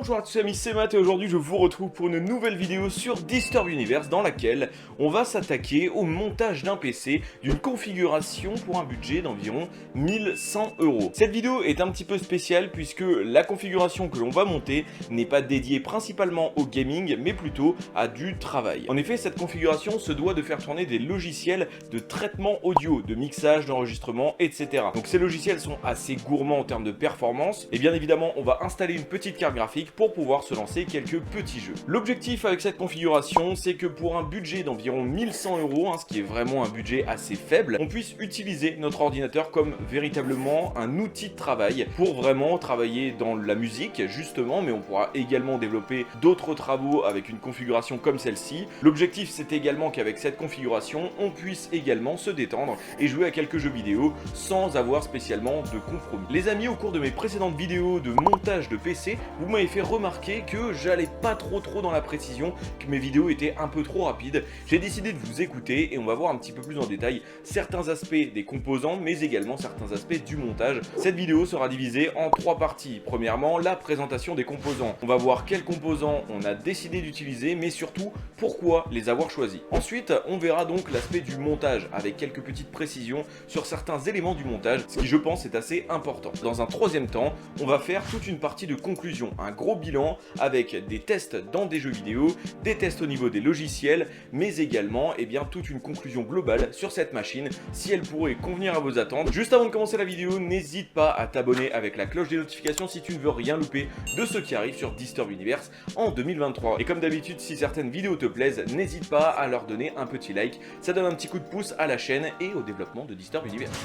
Bonjour à tous amis, c'est Matt et aujourd'hui je vous retrouve pour une nouvelle vidéo sur Disturb Universe dans laquelle on va s'attaquer au montage d'un PC d'une configuration pour un budget d'environ 1100 €. Cette vidéo est un petit peu spéciale puisque la configuration que l'on va monter n'est pas dédiée principalement au gaming mais plutôt à du travail. En effet, cette configuration se doit de faire tourner des logiciels de traitement audio, de mixage, d'enregistrement, etc. Donc ces logiciels sont assez gourmands en termes de performance et bien évidemment on va installer une petite carte graphique pour pouvoir se lancer quelques petits jeux. L'objectif avec cette configuration, c'est que pour un budget d'environ 1100 €, ce qui est vraiment un budget assez faible, on puisse utiliser notre ordinateur comme véritablement un outil de travail pour vraiment travailler dans la musique justement, mais on pourra également développer d'autres travaux avec une configuration comme celle-ci. L'objectif, c'est également qu'avec cette configuration, on puisse également se détendre et jouer à quelques jeux vidéo sans avoir spécialement de compromis. Les amis, au cours de mes précédentes vidéos de montage de PC, vous m'avez fait remarquer que j'allais pas trop dans la précision, que mes vidéos étaient un peu trop rapides. J'ai décidé de vous écouter et on va voir un petit peu plus en détail certains aspects des composants, mais également certains aspects du montage. Cette vidéo sera divisée en 3 parties. Premièrement, la présentation des composants. On va voir quels composants on a décidé d'utiliser, mais surtout pourquoi les avoir choisis. Ensuite, on verra donc l'aspect du montage avec quelques petites précisions sur certains éléments du montage, ce qui je pense est assez important. Dans un troisième temps, on va faire toute une partie de conclusion, un gros bilan avec des tests dans des jeux vidéo, des tests au niveau des logiciels, mais également toute une conclusion globale sur cette machine, si elle pourrait convenir à vos attentes. Juste avant de commencer la vidéo, n'hésite pas à t'abonner avec la cloche des notifications si tu ne veux rien louper de ce qui arrive sur Disturb Universe en 2023. Et comme d'habitude, si certaines vidéos te plaisent, n'hésite pas à leur donner un petit like, ça donne un petit coup de pouce à la chaîne et au développement de Disturb Universe.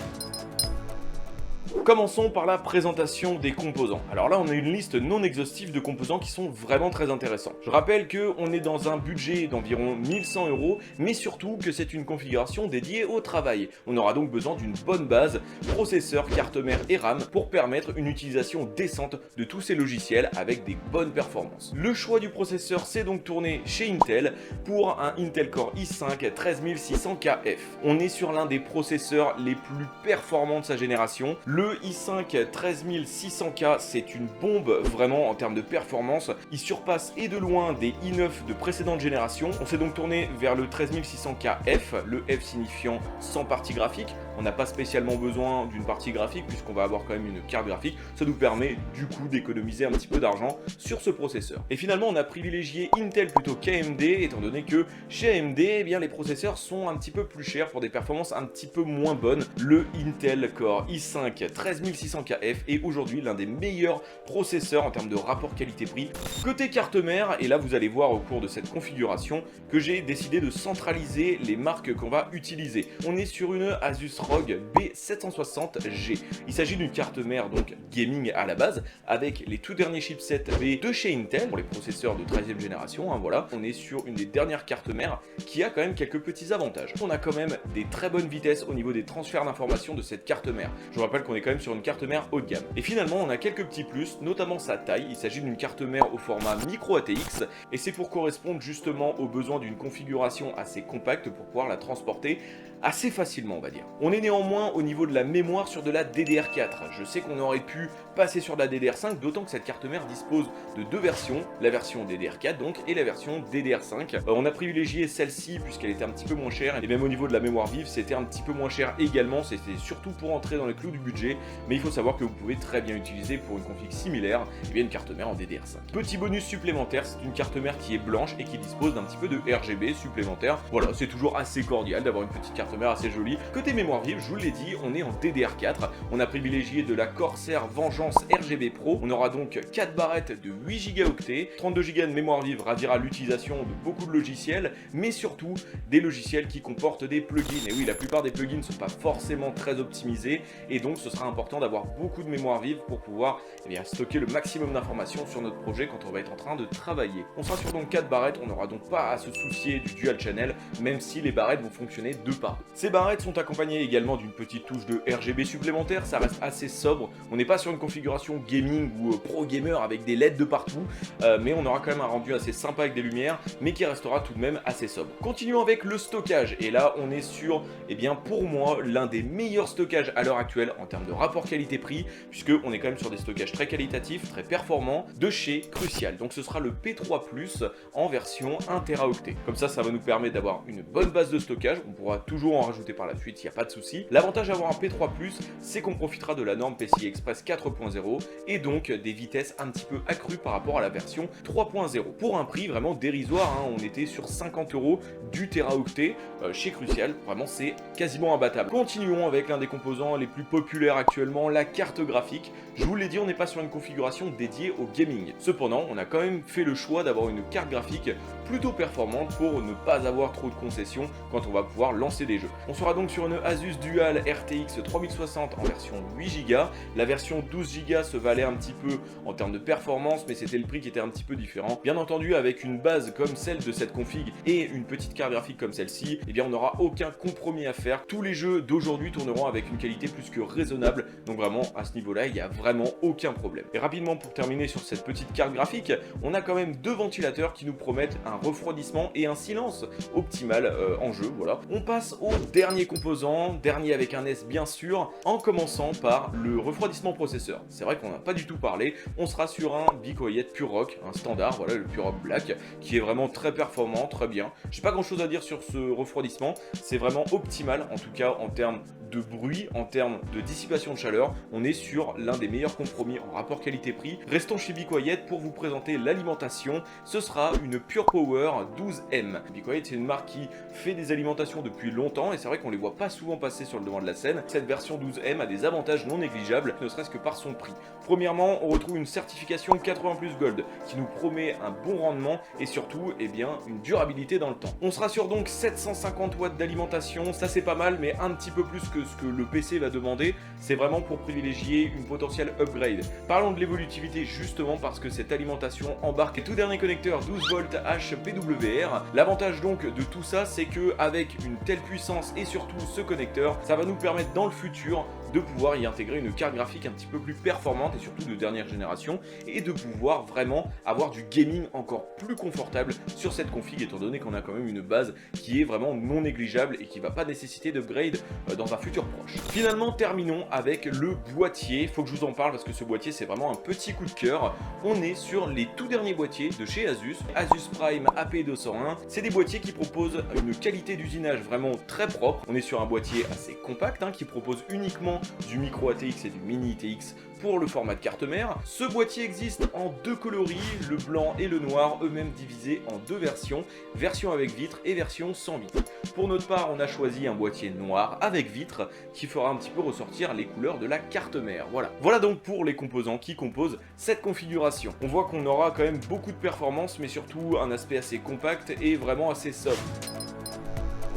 Commençons par la présentation des composants. Alors là, on a une liste non exhaustive de composants qui sont vraiment très intéressants. Je rappelle qu'on est dans un budget d'environ 1100 €, mais surtout que c'est une configuration dédiée au travail. On aura donc besoin d'une bonne base, processeur, carte mère et RAM pour permettre une utilisation décente de tous ces logiciels avec des bonnes performances. Le choix du processeur s'est donc tourné chez Intel pour un Intel Core i5 13600KF. On est sur l'un des processeurs les plus performants de sa génération. Le i5 13600K, c'est une bombe vraiment en termes de performance. Il surpasse et de loin des i9 de précédente génération. On s'est donc tourné vers le 13600KF, le F signifiant sans partie graphique. On n'a pas spécialement besoin d'une partie graphique puisqu'on va avoir quand même une carte graphique. Ça nous permet du coup d'économiser un petit peu d'argent sur ce processeur. Et finalement, on a privilégié Intel plutôt qu'AMD étant donné que chez AMD, les processeurs sont un petit peu plus chers pour des performances un petit peu moins bonnes. Le Intel Core i5 13600KF est aujourd'hui l'un des meilleurs processeurs en termes de rapport qualité-prix. Côté carte mère, et là vous allez voir au cours de cette configuration que j'ai décidé de centraliser les marques qu'on va utiliser. On est sur une Asus ROG B760G. Il s'agit d'une carte mère donc gaming à la base avec les tout derniers chipsets B de chez Intel pour les processeurs de 13e génération. Voilà, on est sur une des dernières cartes mères qui a quand même quelques petits avantages. On a quand même des très bonnes vitesses au niveau des transferts d'informations de cette carte mère. Je vous rappelle qu'on est quand même sur une carte mère haut de gamme. Et finalement, on a quelques petits plus, notamment sa taille. Il s'agit d'une carte mère au format micro ATX et c'est pour correspondre justement aux besoins d'une configuration assez compacte pour pouvoir la transporter assez facilement, on va dire. On est néanmoins au niveau de la mémoire sur de la DDR4. Je sais qu'on aurait pu passer sur de la DDR5, d'autant que cette carte mère dispose de deux versions, la version DDR4 donc et la version DDR5. On a privilégié celle-ci puisqu'elle était un petit peu moins chère et même au niveau de la mémoire vive, c'était un petit peu moins cher également. C'était surtout pour entrer dans les clous du budget, mais il faut savoir que vous pouvez très bien utiliser pour une config similaire une carte mère en DDR5. Petit bonus supplémentaire, c'est une carte mère qui est blanche et qui dispose d'un petit peu de RGB supplémentaire. Voilà, c'est toujours assez cordial d'avoir une petite carte mère assez jolie. Côté mémoire vive, je vous l'ai dit, on est en DDR4. On a privilégié de la Corsair Vengeance RGB Pro. On aura donc 4 barrettes de 8 Go, 32 Go de mémoire vive ravira l'utilisation de beaucoup de logiciels, mais surtout des logiciels qui comportent des plugins. Et oui, la plupart des plugins ne sont pas forcément très optimisés et donc ce sera important d'avoir beaucoup de mémoire vive pour pouvoir stocker le maximum d'informations sur notre projet quand on va être en train de travailler. On sera sur donc 4 barrettes, on n'aura donc pas à se soucier du dual channel, même si les barrettes vont fonctionner 2 par 2. Ces barrettes sont accompagnées également d'une petite touche de RGB supplémentaire, ça reste assez sobre. On n'est pas sur une configuration gaming ou pro gamer avec des LED de partout, mais on aura quand même un rendu assez sympa avec des lumières, mais qui restera tout de même assez sobre. Continuons avec le stockage, et là on est sur, pour moi, l'un des meilleurs stockages à l'heure actuelle en termes termes de rapport qualité-prix, puisqu'on est quand même sur des stockages très qualitatifs, très performants, de chez Crucial. Donc ce sera le P3 Plus en version 1 Teraoctet. Comme ça va nous permettre d'avoir une bonne base de stockage, on pourra toujours en rajouter par la suite, il n'y a pas de souci. L'avantage d'avoir un P3 Plus, c'est qu'on profitera de la norme PCI Express 4.0 et donc des vitesses un petit peu accrues par rapport à la version 3.0. Pour un prix vraiment dérisoire, hein, on était sur 50 € du Teraoctet chez Crucial, vraiment c'est quasiment imbattable. Continuons avec l'un des composants les plus populaires actuellement, la carte graphique. Je vous l'ai dit, on n'est pas sur une configuration dédiée au gaming. Cependant, on a quand même fait le choix d'avoir une carte graphique plutôt performante pour ne pas avoir trop de concessions quand on va pouvoir lancer des jeux. On sera donc sur une Asus Dual RTX 3060 en version 8 Go. La version 12 Go se valait un petit peu en termes de performance, mais c'était le prix qui était un petit peu différent. Bien entendu, avec une base comme celle de cette config et une petite carte graphique comme celle-ci, eh bien on n'aura aucun compromis à faire. Tous les jeux d'aujourd'hui tourneront avec une qualité plus que raisonnable, donc vraiment à ce niveau-là, il n'y a vraiment aucun problème. Et rapidement, pour terminer sur cette petite carte graphique, on a quand même deux ventilateurs qui nous promettent un refroidissement et un silence optimal en jeu, voilà. On passe au dernier composant, dernier avec un S bien sûr, en commençant par le refroidissement processeur. C'est vrai qu'on n'a pas du tout parlé, on sera sur un Be Quiet Pure Rock, un standard, voilà, le Pure Rock Black, qui est vraiment très performant, très bien. J'ai pas grand chose à dire sur ce refroidissement, c'est vraiment optimal, en tout cas en termes de bruit, en termes de dissipation de chaleur, on est sur l'un des meilleurs compromis en rapport qualité-prix. Restons chez Be Quiet pour vous présenter l'alimentation, ce sera une Pure Power 12M. Be Quiet, c'est une marque qui fait des alimentations depuis longtemps et c'est vrai qu'on les voit pas souvent passer sur le devant de la scène. Cette version 12M a des avantages non négligeables, ne serait-ce que par son prix. Premièrement, on retrouve une certification 80 Plus Gold qui nous promet un bon rendement et surtout, eh bien, une durabilité dans le temps. On sera sur donc 750 watts d'alimentation, ça c'est pas mal, mais un petit peu plus que ce que le PC va demander. C'est vraiment pour privilégier une potentielle upgrade. Parlons de l'évolutivité justement parce que cette alimentation embarque les tout derniers connecteurs 12 volts HPWR. L'avantage donc de tout ça, c'est que avec une telle puissance et surtout ce connecteur, ça va nous permettre dans le futur de pouvoir y intégrer une carte graphique un petit peu plus performante et surtout de dernière génération et de pouvoir vraiment avoir du gaming encore plus confortable sur cette config étant donné qu'on a quand même une base qui est vraiment non négligeable et qui va pas nécessiter d'upgrade dans un futur proche. Finalement, terminons avec le boîtier. Il faut que je vous en parle parce que ce boîtier c'est vraiment un petit coup de cœur. On est sur les tout derniers boîtiers de chez Asus, Asus Prime AP201. C'est des boîtiers qui proposent une qualité d'usinage vraiment très propre. On est sur un boîtier assez compact qui propose uniquement du micro ATX et du mini ITX pour le format de carte mère. Ce boîtier existe en deux coloris, le blanc et le noir, eux-mêmes divisés en deux versions, version avec vitre et version sans vitre. Pour notre part, on a choisi un boîtier noir avec vitre qui fera un petit peu ressortir les couleurs de la carte mère. Voilà donc pour les composants qui composent cette configuration. On voit qu'on aura quand même beaucoup de performance, mais surtout un aspect assez compact et vraiment assez sobre.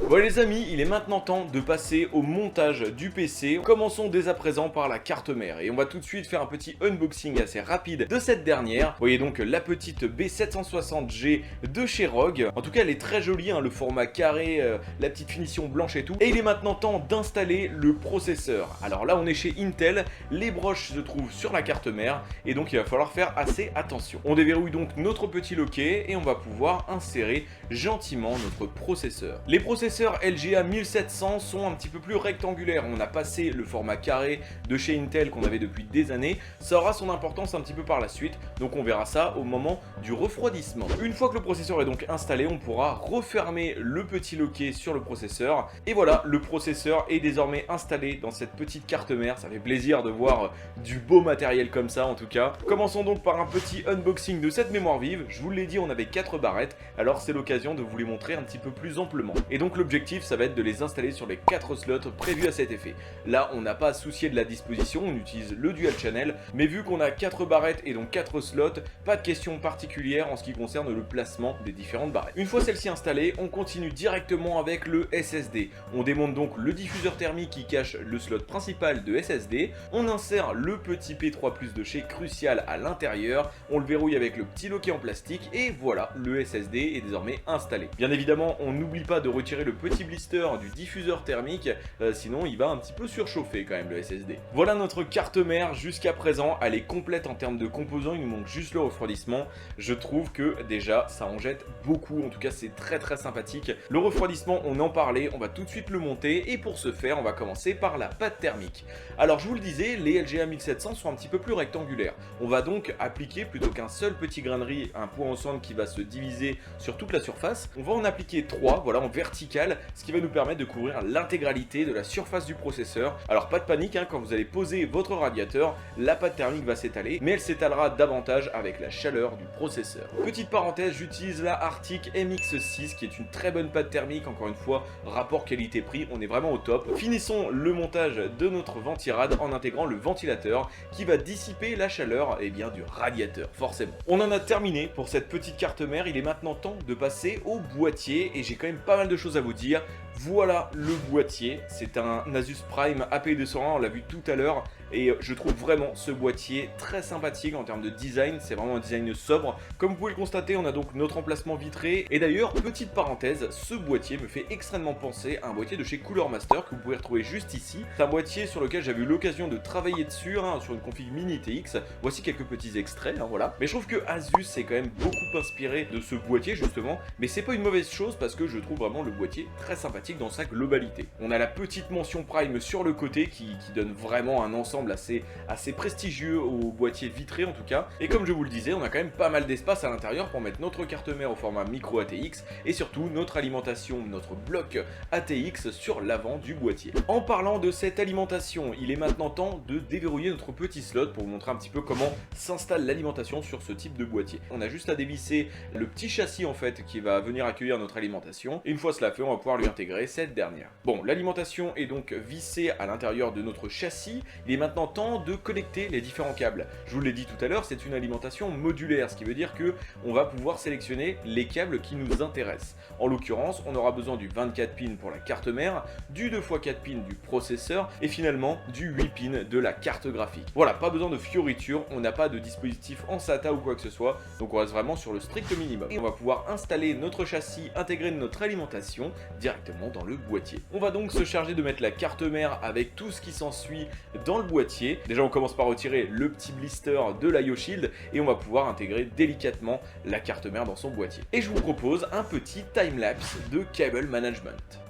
Voilà les amis, il est maintenant temps de passer au montage du PC. Commençons dès à présent par la carte mère et on va tout de suite faire un petit unboxing assez rapide de cette dernière. Vous voyez donc la petite B760G de chez ROG. En tout cas elle est très jolie, le format carré, la petite finition blanche et tout. Et il est maintenant temps d'installer le processeur. Alors là on est chez Intel, les broches se trouvent sur la carte mère et donc il va falloir faire assez attention. On déverrouille donc notre petit loquet et on va pouvoir insérer gentiment notre processeur. Les processeurs LGA 1700 sont un petit peu plus rectangulaires. On a passé le format carré de chez Intel qu'on avait depuis des années. Ça aura son importance un petit peu par la suite, donc on verra ça au moment du refroidissement. Une fois que le processeur est donc installé, on pourra refermer le petit loquet sur le processeur. Et voilà, le processeur est désormais installé dans cette petite carte mère. Ça fait plaisir de voir du beau matériel comme ça en tout cas. Commençons donc par un petit unboxing de cette mémoire vive. Je vous l'ai dit, on avait 4 barrettes, alors c'est l'occasion de vous les montrer un petit peu plus amplement. Et donc l'objectif, ça va être de les installer sur les 4 slots prévus à cet effet. Là, on n'a pas à se soucier de la disposition, on utilise le dual channel, mais vu qu'on a 4 barrettes et donc 4 slots, pas de question particulière en ce qui concerne le placement des différentes barrettes. Une fois celle-ci installée, on continue directement avec le SSD. On démonte donc le diffuseur thermique qui cache le slot principal de SSD, on insère le petit P3 Plus de chez Crucial à l'intérieur, on le verrouille avec le petit loquet en plastique et voilà, le SSD est désormais installé. Bien évidemment, on n'oublie pas de retirer le petit blister du diffuseur thermique, sinon il va un petit peu surchauffer quand même le SSD. Voilà notre carte mère jusqu'à présent, elle est complète en termes de composants, il nous manque juste le refroidissement. Je trouve que déjà ça en jette beaucoup, en tout cas c'est très sympathique. Le refroidissement, on en parlait, on va tout de suite le monter et pour ce faire on va commencer par la pâte thermique. Alors je vous le disais, les LGA 1700 sont un petit peu plus rectangulaires. On va donc appliquer plutôt qu'un seul petit grain de riz, un point au centre qui va se diviser sur toute la surface, on va en appliquer 3, voilà, en vertical, ce qui va nous permettre de couvrir l'intégralité de la surface du processeur. Alors pas de panique, hein, quand vous allez poser votre radiateur, la pâte thermique va s'étaler, mais elle s'étalera davantage avec la chaleur du processeur. Petite parenthèse, j'utilise la Arctic MX6 qui est une très bonne pâte thermique, encore une fois, rapport qualité-prix, on est vraiment au top. Finissons le montage de notre ventirad en intégrant le ventilateur qui va dissiper la chaleur du radiateur, forcément. On en a terminé pour cette petite carte mère, il est maintenant temps de passer au boîtier et j'ai quand même pas mal de choses à vous dire. Voilà le boîtier, c'est un Asus Prime API201, on l'a vu tout à l'heure, et je trouve vraiment ce boîtier très sympathique en termes de design, c'est vraiment un design sobre. Comme vous pouvez le constater, on a donc notre emplacement vitré, et d'ailleurs, petite parenthèse, ce boîtier me fait extrêmement penser à un boîtier de chez Cooler Master que vous pouvez retrouver juste ici. C'est un boîtier sur lequel j'avais eu l'occasion de travailler dessus, sur une config mini TX. Voici quelques petits extraits, voilà. Mais je trouve que Asus s'est quand même beaucoup inspiré de ce boîtier justement, mais c'est pas une mauvaise chose parce que je trouve vraiment le boîtier très sympathique dans sa globalité. On a la petite mention Prime sur le côté qui donne vraiment un ensemble assez prestigieux au boîtier vitré en tout cas. Et comme je vous le disais, on a quand même pas mal d'espace à l'intérieur pour mettre notre carte mère au format micro ATX et surtout notre alimentation, notre bloc ATX sur l'avant du boîtier. En parlant de cette alimentation, il est maintenant temps de déverrouiller notre petit slot pour vous montrer un petit peu comment s'installe l'alimentation sur ce type de boîtier. On a juste à dévisser le petit châssis en fait qui va venir accueillir notre alimentation. Et une fois cela fait, on va pouvoir lui intégrer cette dernière. Bon, l'alimentation est donc vissée à l'intérieur de notre châssis. Il est maintenant temps de connecter les différents câbles. Je vous l'ai dit tout à l'heure, c'est une alimentation modulaire, ce qui veut dire que on va pouvoir sélectionner les câbles qui nous intéressent. En l'occurrence, on aura besoin du 24 pins pour la carte mère, du 2x4 pins du processeur et finalement du 8 pins de la carte graphique. Voilà, pas besoin de fioritures, on n'a pas de dispositif en SATA ou quoi que ce soit, donc on reste vraiment sur le strict minimum. Et on va pouvoir installer notre châssis intégré de notre alimentation directement dans le boîtier. On va donc se charger de mettre la carte mère avec tout ce qui s'ensuit dans le boîtier. Déjà on commence par retirer le petit blister de l'IO Shield et on va pouvoir intégrer délicatement la carte mère dans son boîtier. Et je vous propose un petit timelapse de cable management.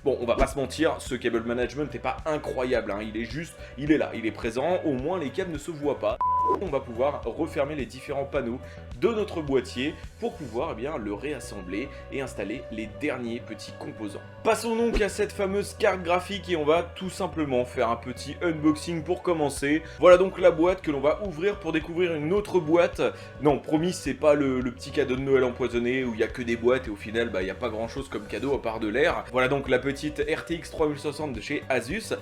Bon, on va pas se mentir, ce cable management n'est pas incroyable, hein. Il est là, il est présent, au moins les câbles ne se voient pas. On va pouvoir refermer les différents panneaux de notre boîtier pour pouvoir le réassembler et installer les derniers petits composants. Passons donc à cette fameuse carte graphique et on va tout simplement faire un petit unboxing pour commencer. Voilà donc la boîte que l'on va ouvrir pour découvrir une autre boîte. Non, promis, c'est pas le petit cadeau de Noël empoisonné où il y a que des boîtes et au final il n'y a pas grand chose comme cadeau à part de l'air. Voilà donc la petite RTX 3060 de chez Asus,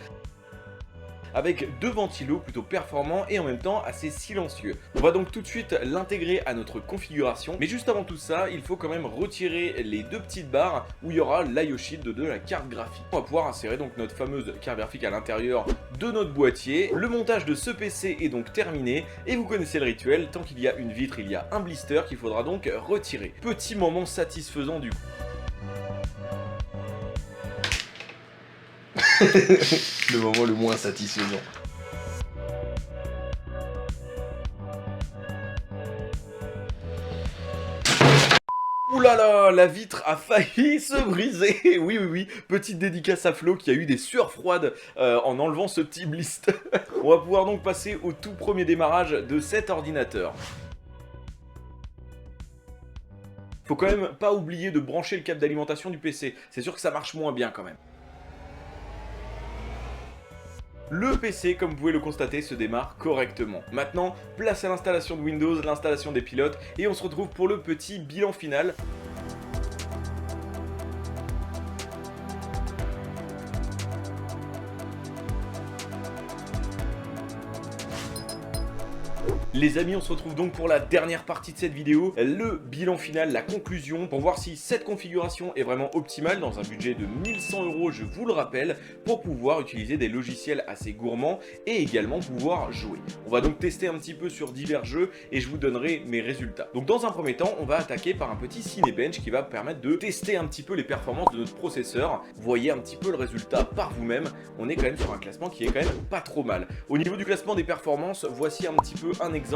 avec deux ventilos plutôt performants et en même temps assez silencieux. On va donc tout de suite l'intégrer à notre configuration, mais juste avant tout ça, il faut quand même retirer les deux petites barres où il y aura l'IO Shield de la carte graphique. On va pouvoir insérer donc notre fameuse carte graphique à l'intérieur de notre boîtier. Le montage de ce PC est donc terminé et vous connaissez le rituel, tant qu'il y a une vitre, il y a un blister qu'il faudra donc retirer. Petit moment satisfaisant du coup. Le moment le moins satisfaisant. Ouh là là, la vitre a failli se briser. Oui, petite dédicace à Flo qui a eu des sueurs froides en enlevant ce petit blister. On va pouvoir donc passer au tout premier démarrage de cet ordinateur. Faut quand même pas oublier de brancher le câble d'alimentation du PC, c'est sûr que ça marche moins bien quand même. Le PC, comme vous pouvez le constater, se démarre correctement. Maintenant, place à l'installation de Windows, l'installation des pilotes, et on se retrouve pour le petit bilan final. Les amis, on se retrouve donc pour la dernière partie de cette vidéo, le bilan final, la conclusion, pour voir si cette configuration est vraiment optimale dans un budget de 1100 €, je vous le rappelle, pour pouvoir utiliser des logiciels assez gourmands et également pouvoir jouer. On va donc tester un petit peu sur divers jeux et je vous donnerai mes résultats. Donc dans un premier temps, on va attaquer par un petit Cinebench qui va permettre de tester un petit peu les performances de notre processeur. Vous voyez un petit peu le résultat par vous-même. On est quand même sur un classement qui est quand même pas trop mal. Au niveau du classement des performances, voici un petit peu un exemple.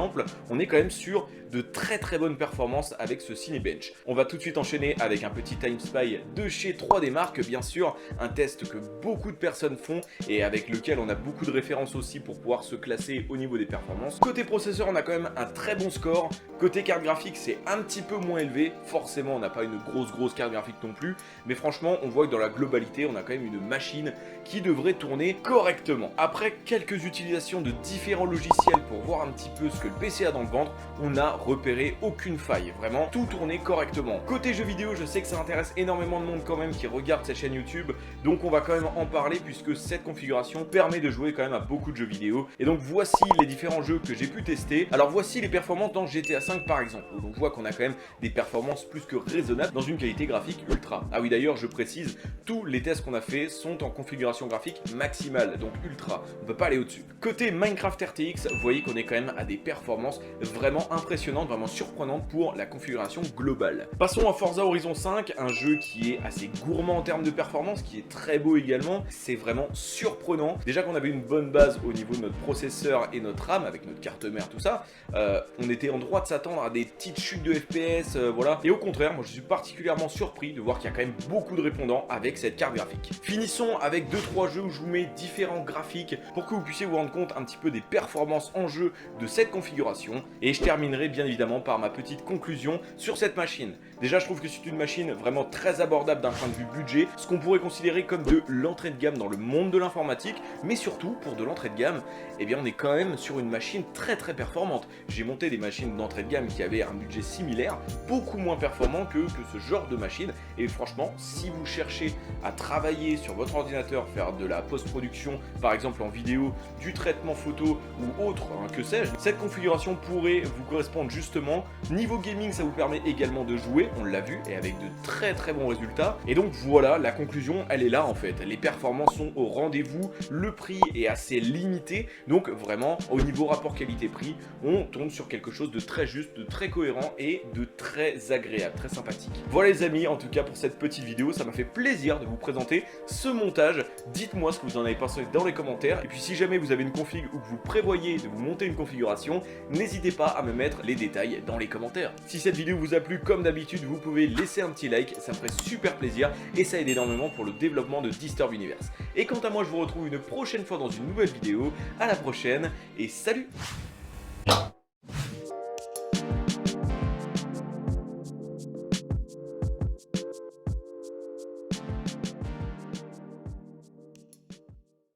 On est quand même sur de très bonnes performances avec ce Cinebench. On va tout de suite enchaîner avec un petit Time Spy de chez 3D Mark, bien sûr, un test que beaucoup de personnes font et avec lequel on a beaucoup de références aussi pour pouvoir se classer au niveau des performances. Côté processeur, on a quand même un très bon score. Côté carte graphique, c'est un petit peu moins élevé. Forcément, on n'a pas une grosse carte graphique non plus, mais franchement, on voit que dans la globalité, on a quand même une machine qui devrait tourner correctement. Après quelques utilisations de différents logiciels pour voir un petit peu ce que le PC a dans le ventre, on n'a repéré aucune faille. Vraiment, tout tournait correctement. Côté jeux vidéo, je sais que ça intéresse énormément de monde quand même qui regarde cette chaîne YouTube, donc on va quand même en parler puisque cette configuration permet de jouer quand même à beaucoup de jeux vidéo. Et donc voici les différents jeux que j'ai pu tester. Alors voici les performances dans GTA V par exemple. Donc on voit qu'on a quand même des performances plus que raisonnables dans une qualité graphique ultra. Ah oui, d'ailleurs, je précise, tous les tests qu'on a fait sont en configuration graphique maximale, donc ultra. On peut pas aller au-dessus. Côté Minecraft RTX, vous voyez qu'on est quand même à des performances vraiment impressionnantes, vraiment surprenantes pour la configuration globale. Passons à Forza Horizon 5, un jeu qui est assez gourmand en termes de performance, qui est très beau également. C'est vraiment surprenant. Déjà qu'on avait une bonne base au niveau de notre processeur et notre RAM, avec notre carte mère, tout ça, on était en droit de s'attendre à des petites chutes de FPS, voilà. Et au contraire, moi je suis particulièrement surpris de voir qu'il y a quand même beaucoup de répondants avec cette carte graphique. Finissons avec 2-3 jeux où je vous mets différents graphiques pour que vous puissiez vous rendre compte un petit peu des performances en jeu de cette configuration. Et je terminerai bien évidemment par ma petite conclusion sur cette machine. Déjà, je trouve que c'est une machine vraiment très abordable d'un point de vue budget, ce qu'on pourrait considérer comme de l'entrée de gamme dans le monde de l'informatique, mais surtout pour de l'entrée de gamme, eh bien on est quand même sur une machine très performante. J'ai monté des machines d'entrée de gamme qui avaient un budget similaire, beaucoup moins performant que ce genre de machine, et franchement, si vous cherchez à travailler sur votre ordinateur, faire de la post-production, par exemple en vidéo, du traitement photo ou autre, hein, que sais-je, cette configuration pourrait vous correspondre justement. Niveau gaming, ça vous permet également de jouer, on l'a vu, et avec de très bons résultats. Et donc voilà, la conclusion, elle est là en fait. Les performances sont au rendez-vous, le prix est assez limité, donc vraiment, au niveau rapport qualité-prix, on tourne sur quelque chose de très juste, de très cohérent et de très agréable, très sympathique. Voilà les amis, en tout cas pour cette petite vidéo, ça m'a fait plaisir de vous présenter ce montage. Dites-moi ce que vous en avez pensé dans les commentaires. Et puis si jamais vous avez une config ou que vous prévoyez de vous monter une configuration, n'hésitez pas à me mettre les détails dans les commentaires. Si cette vidéo vous a plu, comme d'habitude, vous pouvez laisser un petit like, ça me ferait super plaisir et ça aide énormément pour le développement de Disturb Universe. Et quant à moi, je vous retrouve une prochaine fois dans une nouvelle vidéo. À la prochaine et salut!